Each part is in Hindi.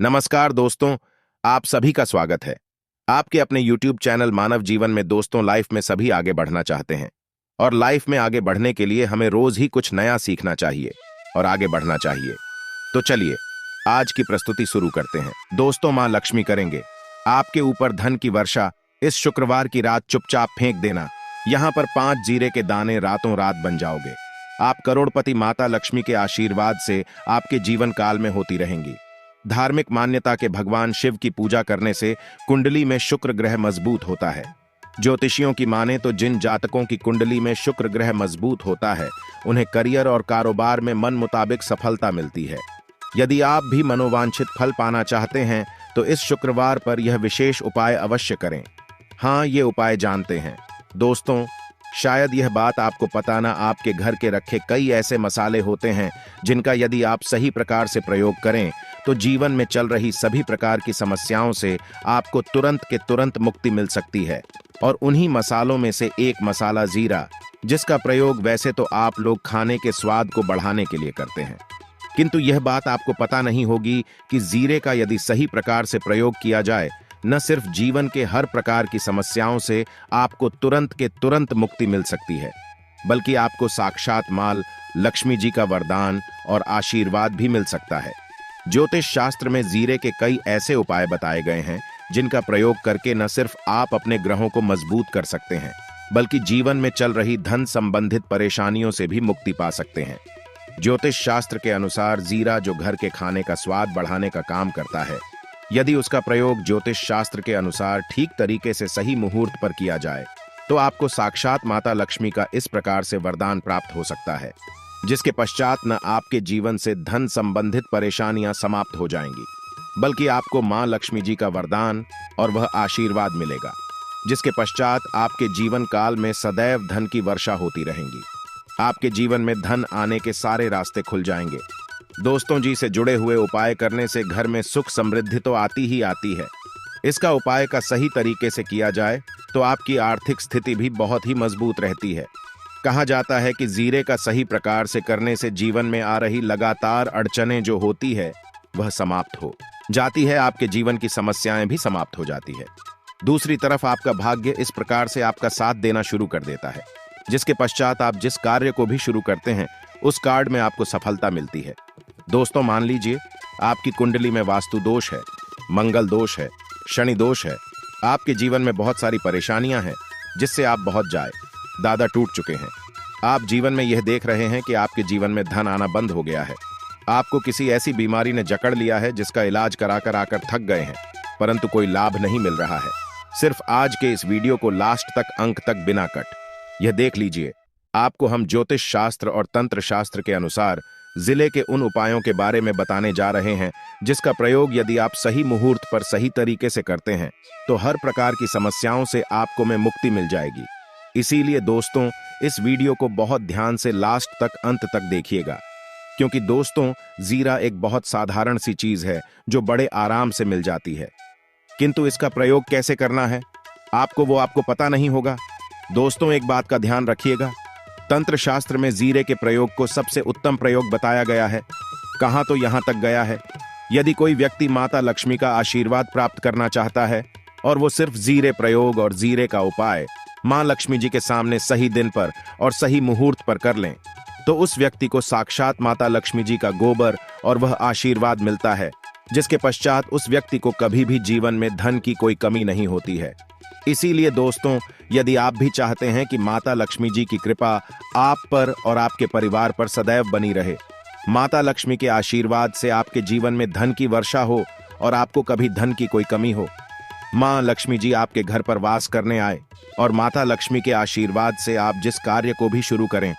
नमस्कार दोस्तों, आप सभी का स्वागत है। आपके अपने YouTube चैनल मानव जीवन में दोस्तों, लाइफ में सभी आगे बढ़ना चाहते हैं और लाइफ में आगे बढ़ने के लिए हमें रोज ही कुछ नया सीखना चाहिए और आगे बढ़ना चाहिए। तो चलिए आज की प्रस्तुति शुरू करते हैं। दोस्तों, मां लक्ष्मी करेंगे आपके ऊपर धन की वर्षा। इस शुक्रवार की रात चुपचाप फेंक देना। यहाँ पर 5 जीरे के दाने, रातों रात बन जाओगे। आप करोड़पति। माता लक्ष्मी के आशीर्वाद से आपके जीवन काल में होती रहेंगी। धार्मिक मान्यता के भगवान शिव की पूजा करने से कुंडली में शुक्र ग्रह मजबूत होता है। ज्योतिषियों की माने तो जिन जातकों की कुंडली में शुक्र ग्रह मजबूत होता है, उन्हें करियर और कारोबार में मन मुताबिक सफलता मिलती है। यदि आप भी मनोवांछित फल पाना चाहते हैं तो इस शुक्रवार पर यह विशेष उपाय अवश्य करें। हाँ, ये उपाय जानते हैं दोस्तों। शायद यह बात आपको पता ना, आपके घर के रखे कई ऐसे मसाले होते हैं जिनका यदि आप सही प्रकार से प्रयोग करें तो जीवन में चल रही सभी प्रकार की समस्याओं से आपको तुरंत के तुरंत मुक्ति मिल सकती है। और उन्हीं मसालों में से एक मसाला जीरा, जिसका प्रयोग वैसे तो आप लोग खाने के स्वाद को बढ़ाने के लिए करते हैं, किंतु यह बात आपको पता नहीं होगी कि जीरे का यदि सही प्रकार से प्रयोग किया जाए, न सिर्फ जीवन के हर प्रकार की समस्याओं से आपको तुरंत के तुरंत मुक्ति मिल सकती है, बल्कि आपको साक्षात माल लक्ष्मी जी का वरदान और आशीर्वाद भी मिल सकता है। ज्योतिष शास्त्र में जीरे के कई ऐसे उपाय बताए गए हैं जिनका प्रयोग करके न सिर्फ आप अपने ग्रहों को मजबूत कर सकते हैं, बल्कि जीवन में चल रही धन संबंधित परेशानियों से भी मुक्ति पा सकते हैं। ज्योतिष शास्त्र के अनुसार जीरा, जो घर के खाने का स्वाद बढ़ाने का काम करता है, यदि उसका प्रयोग ज्योतिष शास्त्र के अनुसार ठीक तरीके से सही मुहूर्त पर किया जाए तो आपको साक्षात माता लक्ष्मी का इस प्रकार से वरदान प्राप्त हो सकता है, जिसके पश्चात न आपके जीवन से धन संबंधित परेशानियां समाप्त हो जाएंगी, बल्कि आपको मां लक्ष्मी जी का वरदान और वह आशीर्वाद मिलेगा, जिसके पश्चात आपके जीवन काल में सदैव धन की वर्षा होती रहेंगी। आपके जीवन में धन आने के सारे रास्ते खुल जाएंगे। दोस्तों जी, से जुड़े हुए उपाय करने से घर में सुख समृद्धि तो आती ही आती है। इसका उपाय का सही तरीके से किया जाए तो आपकी आर्थिक स्थिति भी बहुत ही मजबूत रहती है। कहा जाता है कि जीरे का सही प्रकार से करने से जीवन में आ रही लगातार अड़चनें जो होती है वह समाप्त हो जाती है। आपके जीवन की समस्याएं भी समाप्त हो जाती है। दूसरी तरफ आपका भाग्य इस प्रकार से आपका साथ देना शुरू कर देता है, जिसके पश्चात आप जिस कार्य को भी शुरू करते हैं उस कार्य में आपको सफलता मिलती है। दोस्तों, मान लीजिए आपकी कुंडली में वास्तु दोष है, मंगल दोष है, शनि दोष है, आपके जीवन में बहुत सारी परेशानियां हैं जिससे आप बहुत दादा टूट चुके हैं। आप जीवन में यह देख रहे हैं कि आपके जीवन में धन आना बंद हो गया है। आपको किसी ऐसी बीमारी ने जकड़ लिया है जिसका इलाज कराकर आकर थक गए हैं, परंतु कोई लाभ नहीं मिल रहा है। सिर्फ आज के इस वीडियो को लास्ट तक, अंक तक बिना कट यह देख लीजिए। आपको हम ज्योतिष शास्त्र और तंत्र शास्त्र के अनुसार जिले के उन उपायों के बारे में बताने जा रहे हैं जिसका प्रयोग यदि आप सही मुहूर्त पर सही तरीके से करते हैं तो हर प्रकार की समस्याओं से आपको में मुक्ति मिल जाएगी। इसीलिए दोस्तों, इस वीडियो को बहुत ध्यान से लास्ट तक, अंत तक देखिएगा, क्योंकि दोस्तों जीरा एक बहुत साधारण सी चीज है जो बड़े आराम से मिल जाती है, किंतु इसका प्रयोग कैसे करना है आपको पता नहीं होगा। दोस्तों, एक बात का ध्यान रखिएगा, तंत्र शास्त्र में जीरे के प्रयोग को सबसे उत्तम प्रयोग बताया गया है। कहां तो यहां तक गया है, यदि कोई व्यक्ति माता लक्ष्मी का आशीर्वाद प्राप्त करना चाहता है और वो सिर्फ जीरे प्रयोग और जीरे का उपाय मां लक्ष्मी जी के सामने सही दिन पर और सही मुहूर्त पर कर लें तो उस व्यक्ति को साक्षात माता लक्ष्मी जी का गोबर और वह आशीर्वाद मिलता है, जिसके पश्चात उस व्यक्ति को कभी भी जीवन में धन की कोई कमी नहीं होती है। इसीलिए दोस्तों, यदि आप भी चाहते हैं कि माता लक्ष्मी जी की कृपा आप पर और आपके परिवार पर सदैव बनी रहे, माता लक्ष्मी के आशीर्वाद से आपके जीवन में धन की वर्षा हो और आपको कभी धन की कोई कमी हो, मां लक्ष्मी जी आपके घर पर वास करने आए और माता लक्ष्मी के आशीर्वाद से आप जिस कार्य को भी शुरू करें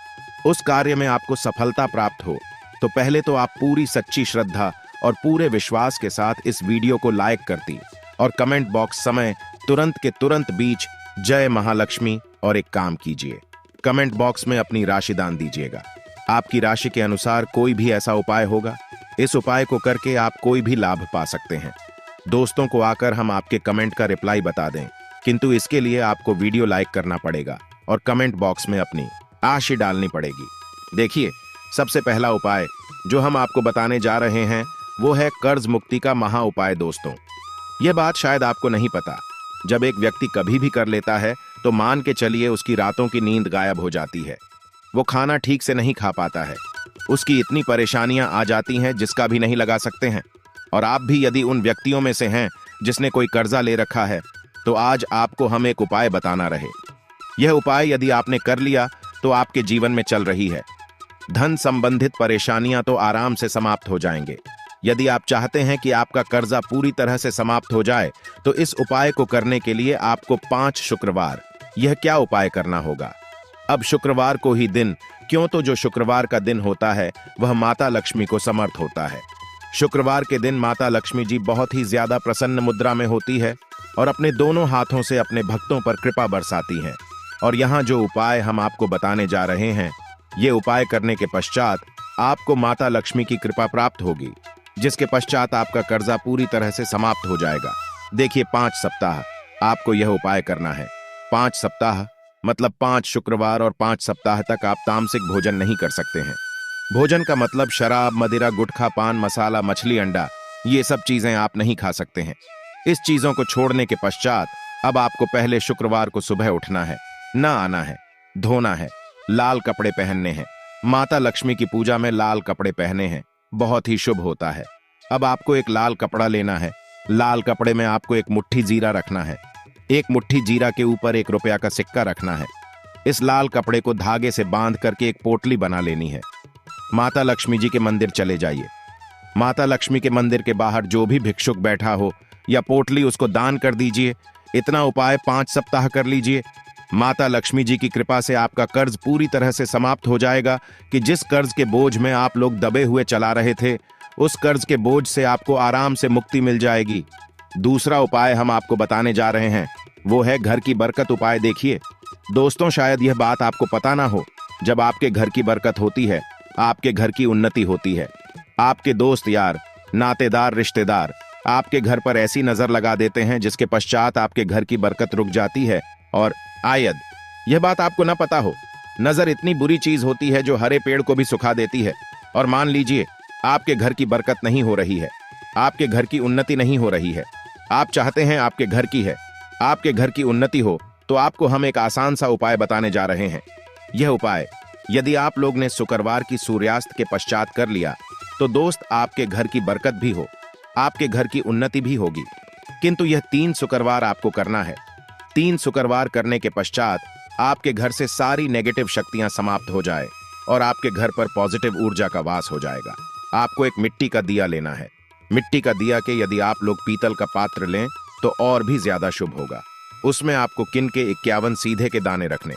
उस कार्य में आपको सफलता प्राप्त हो, तो पहले तो आप पूरी सच्ची श्रद्धा और पूरे विश्वास के साथ इस वीडियो को लाइक करती और कमेंट बॉक्स समय तुरंत के तुरंत बीच जय महालक्ष्मी और एक काम कीजिए, कमेंट बॉक्स में अपनी राशि दान दीजिएगा। आपकी राशि के अनुसार कोई भी ऐसा उपाय होगा, इस उपाय को करके आप कोई भी लाभ पा सकते हैं। दोस्तों को आकर हम आपके कमेंट का रिप्लाई बता दें, किंतु इसके लिए आपको वीडियो लाइक करना पड़ेगा और कमेंट बॉक्स में अपनी राशि डालनी पड़ेगी। देखिए, सबसे पहला उपाय जो हम आपको बताने जा रहे हैं वो है कर्ज मुक्ति का महा उपाय। दोस्तों, यह बात शायद आपको नहीं पता, जब एक व्यक्ति कभी भी कर लेता है तो मान के चलिए उसकी रातों की नींद गायब हो जाती है। वो खाना ठीक से नहीं खा पाता है, उसकी इतनी परेशानियां आ जाती हैं जिसका भी नहीं लगा सकते हैं। और आप भी यदि उन व्यक्तियों में से हैं जिसने कोई कर्जा ले रखा है, तो आज आपको हम एक उपाय बताना रहे। यह उपाय यदि आपने कर लिया तो आपके जीवन में चल रही है धन संबंधित परेशानियां तो आराम से समाप्त हो जाएंगे। यदि आप चाहते हैं कि आपका कर्जा पूरी तरह से समाप्त हो जाए, तो इस उपाय को करने के लिए आपको 5 शुक्रवार यह क्या उपाय करना होगा। अब शुक्रवार को ही दिन, क्यों तो जो शुक्रवार का दिन होता है वह माता लक्ष्मी को समर्थ होता है। शुक्रवार के दिन माता लक्ष्मी जी बहुत ही ज्यादा प्रसन्न मुद्रा में होती है और अपने दोनों हाथों से अपने भक्तों पर कृपा बरसाती हैं। और यहाँ जो उपाय हम आपको बताने जा रहे हैं, ये उपाय करने के पश्चात आपको माता लक्ष्मी की कृपा प्राप्त होगी, जिसके पश्चात आपका कर्जा पूरी तरह से समाप्त हो जाएगा। देखिए, 5 सप्ताह आपको यह उपाय करना है। 5 सप्ताह मतलब 5 शुक्रवार और 5 सप्ताह तक आप तामसिक भोजन नहीं कर सकते हैं। भोजन का मतलब शराब, मदिरा, गुटखा, पान मसाला, मछली, अंडा, ये सब चीजें आप नहीं खा सकते हैं। इस चीजों को छोड़ने के पश्चात अब आपको पहले शुक्रवार को सुबह उठना है, ना आना है, धोना है, लाल कपड़े पहनने हैं। माता लक्ष्मी की पूजा में लाल कपड़े पहने हैं, बहुत ही शुभ होता है। अब आपको एक लाल कपड़ा लेना है। लाल कपड़े में आपको एक मुट्ठी जीरा रखना है। एक मुट्ठी जीरा के ऊपर 1 रुपया का सिक्का रखना है। इस लाल कपड़े को धागे से बांध करके एक पोटली बना लेनी है। माता लक्ष्मी जी के मंदिर चले जाइए। माता लक्ष्मी के मंदिर के बाहर जो भी भिक्षुक बैठा हो या पोटली, उसको दान कर दीजिए। इतना उपाय 5 सप्ताह कर लीजिए। माता लक्ष्मी जी की कृपा से आपका कर्ज पूरी तरह से समाप्त हो जाएगा कि जिस कर्ज के बोझ में आप लोग दबे हुए चला रहे थे, उस कर्ज के बोझ से आपको आराम से मुक्ति मिल जाएगी। दूसरा उपाय हम आपको बताने जा रहे हैं, वो है घर की बरकत उपाय। देखिए दोस्तों, शायद यह बात आपको पता ना हो, जब आपके घर की बरकत होती है, आपके घर की उन्नति होती है। आपके दोस्त यार, नातेदार, रिश्तेदार आपके घर पर ऐसी नजर लगा देते हैं जिसके पश्चात आपके घर की बरकत रुक जाती है। और आयद, यह बात आपको ना पता हो, नजर इतनी बुरी चीज होती है जो हरे पेड़ को भी सुखा देती है। और मान लीजिए आपके घर की बरकत नहीं हो रही है, आपके घर की उन्नति नहीं हो रही है, आप चाहते हैं आपके घर की है, आपके घर की उन्नति हो, तो आपको हम एक आसान सा उपाय बताने जा रहे हैं। यह उपाय यदि आप लोग ने शुक्रवार की सूर्यास्त के पश्चात कर लिया, तो दोस्त आपके घर की बरकत भी हो, आपके घर की उन्नति भी होगी। किंतु यह 3 शुक्रवार आपको करना है। 3 शुक्रवार करने के पश्चात आपके घर से सारी नेगेटिव शक्तियां समाप्त हो जाए और आपके घर पर पॉजिटिव ऊर्जा का वास हो जाएगा। आपको एक मिट्टी का दिया लेना है। मिट्टी का दिया के यदि आप लोग पीतल का पात्र लें तो और भी ज्यादा शुभ होगा। उसमें आपको किन के 51 सीधे के दाने रखने,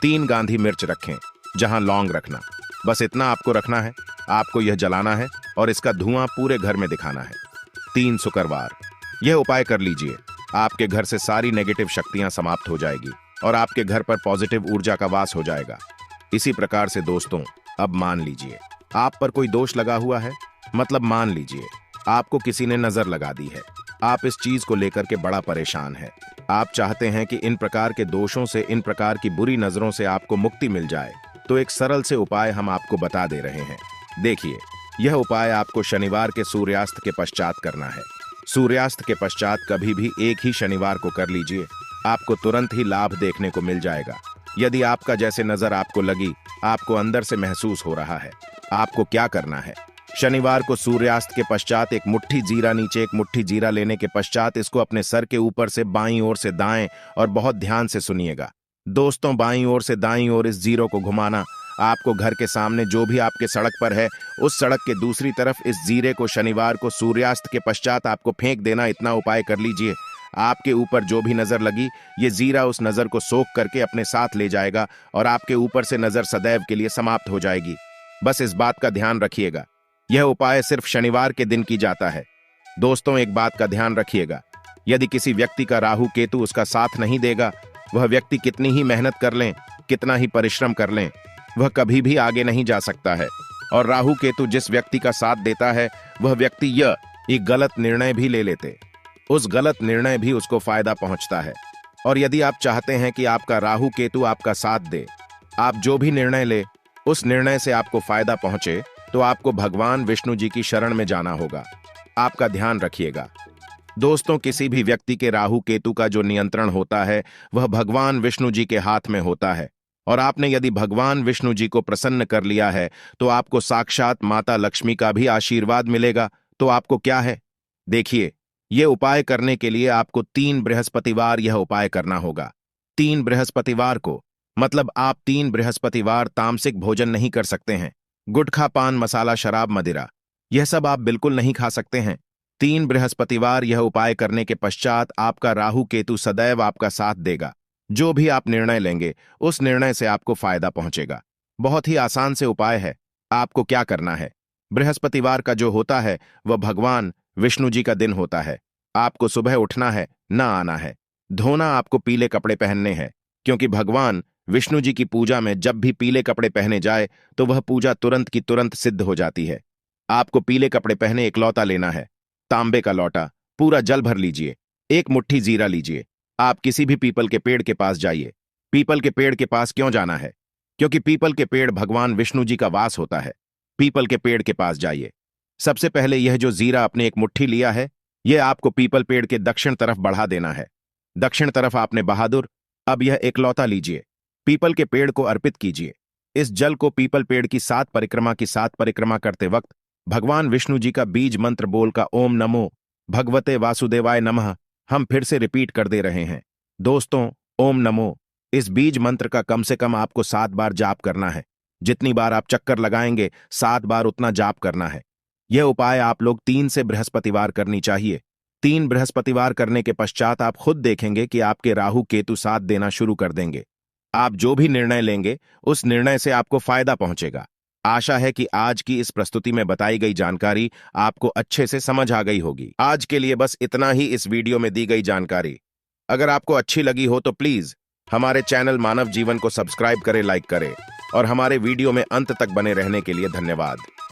3 गांधी मिर्च रखें, जहां लौंग रखना। बस इतना आपको रखना है। आपको यह जलाना है और इसका धुआं पूरे घर में दिखाना है। 3 शुक्रवार यह उपाय कर लीजिए। आपके घर से सारी नेगेटिव शक्तियां समाप्त हो जाएगी और आपके घर पर पॉजिटिव ऊर्जा का वास हो जाएगा। इसी प्रकार से दोस्तों, अब मान लीजिए आप पर कोई दोष लगा हुआ है, मतलब मान लीजिए आपको किसी ने नजर लगा दी है। आप इस चीज को लेकर के बड़ा परेशान है। आप चाहते हैं कि इन प्रकार के दोषों से, इन प्रकार की बुरी नजरों से आपको मुक्ति मिल जाए, तो एक सरल से उपाय हम आपको बता दे रहे हैं। देखिए, यह उपाय आपको शनिवार के सूर्यास्त के पश्चात करना है। सूर्यास्त के पश्चात कभी भी एक ही शनिवार को कर लीजिए, आपको तुरंत ही लाभ देखने को मिल जाएगा। यदि आपका जैसे नजर आपको लगी, आपको अंदर से महसूस हो रहा है, आपको क्या करना है, शनिवार को सूर्यास्त के पश्चात एक मुट्ठी जीरा, नीचे एक मुट्ठी जीरा लेने के पश्चात इसको अपने सर के ऊपर से बाईं ओर से दाएं, और बहुत ध्यान से सुनिएगा दोस्तों, बाईं ओर से दाईं ओर इस जीरो को घुमाना। आपको घर के सामने जो भी आपके सड़क पर है, उस सड़क के दूसरी तरफ इस जीरे को शनिवार को सूर्यास्त के पश्चात आपको फेंक देना। इतना उपाय कर लीजिए। आपके ऊपर जो भी नजर लगी, ये जीरा उस नजर को सोख करके अपने साथ ले जाएगा और आपके ऊपर से नजर सदैव के लिए समाप्त हो जाएगी। बस इस बात का ध्यान रखिएगा, यह उपाय सिर्फ शनिवार के दिन की जाता है। दोस्तों, एक बात का ध्यान रखिएगा, यदि किसी व्यक्ति का राहु केतु उसका साथ नहीं देगा, वह व्यक्ति कितनी ही मेहनत कर लें, कितना ही परिश्रम कर लें, वह कभी भी आगे नहीं जा सकता है। और राहु केतु जिस व्यक्ति का साथ देता है, वह व्यक्ति एक गलत निर्णय भी ले लेते, उस गलत निर्णय भी उसको फायदा पहुंचता है। और यदि आप चाहते हैं कि आपका राहु केतु आपका साथ दे, आप जो भी निर्णय ले उस निर्णय से आपको फायदा पहुंचे, तो आपको भगवान विष्णु जी की शरण में जाना होगा। आपका ध्यान रखिएगा। दोस्तों, किसी भी व्यक्ति के राहु केतु का जो नियंत्रण होता है वह भगवान विष्णु जी के हाथ में होता है। और आपने यदि भगवान विष्णु जी को प्रसन्न कर लिया है तो आपको साक्षात माता लक्ष्मी का भी आशीर्वाद मिलेगा। तो आपको क्या है, देखिए, ये उपाय करने के लिए आपको 3 बृहस्पतिवार यह उपाय करना होगा। 3 बृहस्पतिवार को, मतलब आप 3 बृहस्पतिवार तामसिक भोजन नहीं कर सकते हैं। गुटखा, पान मसाला, शराब, मदिरा, यह सब आप बिल्कुल नहीं खा सकते हैं। 3 बृहस्पतिवार यह उपाय करने के पश्चात आपका राहु केतु सदैव आपका साथ देगा। जो भी आप निर्णय लेंगे उस निर्णय से आपको फायदा पहुंचेगा। बहुत ही आसान से उपाय है। आपको क्या करना है, बृहस्पतिवार का जो होता है वह भगवान विष्णु जी का दिन होता है। आपको सुबह उठना है, ना आना है, धोना, आपको पीले कपड़े पहनने हैं, क्योंकि भगवान विष्णु जी की पूजा में जब भी पीले कपड़े पहने जाए तो वह पूजा तुरंत की तुरंत सिद्ध हो जाती है। आपको पीले कपड़े पहने एक लौटा लेना है, तांबे का लौटा, पूरा जल भर लीजिए, 1 मुट्ठी जीरा लीजिए। आप किसी भी पीपल के पेड़ के पास जाइए। पीपल के पेड़ के पास क्यों जाना है, क्योंकि पीपल के पेड़ भगवान विष्णु जी का वास होता है। पीपल के पेड़ के पास जाइए। सबसे पहले यह जो जीरा आपने 1 मुट्ठी लिया है, यह आपको पीपल पेड़ के दक्षिण तरफ बढ़ा देना है। दक्षिण तरफ आपने बहादुर, अब यह एक लौटा लीजिए, पीपल के पेड़ को अर्पित कीजिए। इस जल को पीपल पेड़ की 7 परिक्रमा करते वक्त भगवान विष्णु जी का बीज मंत्र बोल का ओम नमो भगवते वासुदेवाय नमः हम फिर से रिपीट कर दे रहे हैं। दोस्तों, ओम नमो, इस बीज मंत्र का कम से कम आपको 7 बार जाप करना है। जितनी बार आप चक्कर लगाएंगे 7 बार उतना जाप करना है। यह उपाय आप लोग 3 से बृहस्पतिवार करनी चाहिए। 3 बृहस्पतिवार करने के पश्चात आप खुद देखेंगे कि आपके राहु केतु साथ देना शुरू कर देंगे। आप जो भी निर्णय लेंगे उस निर्णय से आपको फायदा पहुंचेगा। आशा है कि आज की इस प्रस्तुति में बताई गई जानकारी आपको अच्छे से समझ आ गई होगी। आज के लिए बस इतना ही इस वीडियो में दी गई जानकारी। अगर आपको अच्छी लगी हो तो प्लीज हमारे चैनल मानव जीवन को सब्सक्राइब करें, लाइक करें और हमारे वीडियो में अंत तक बने रहने के लिए धन्यवाद।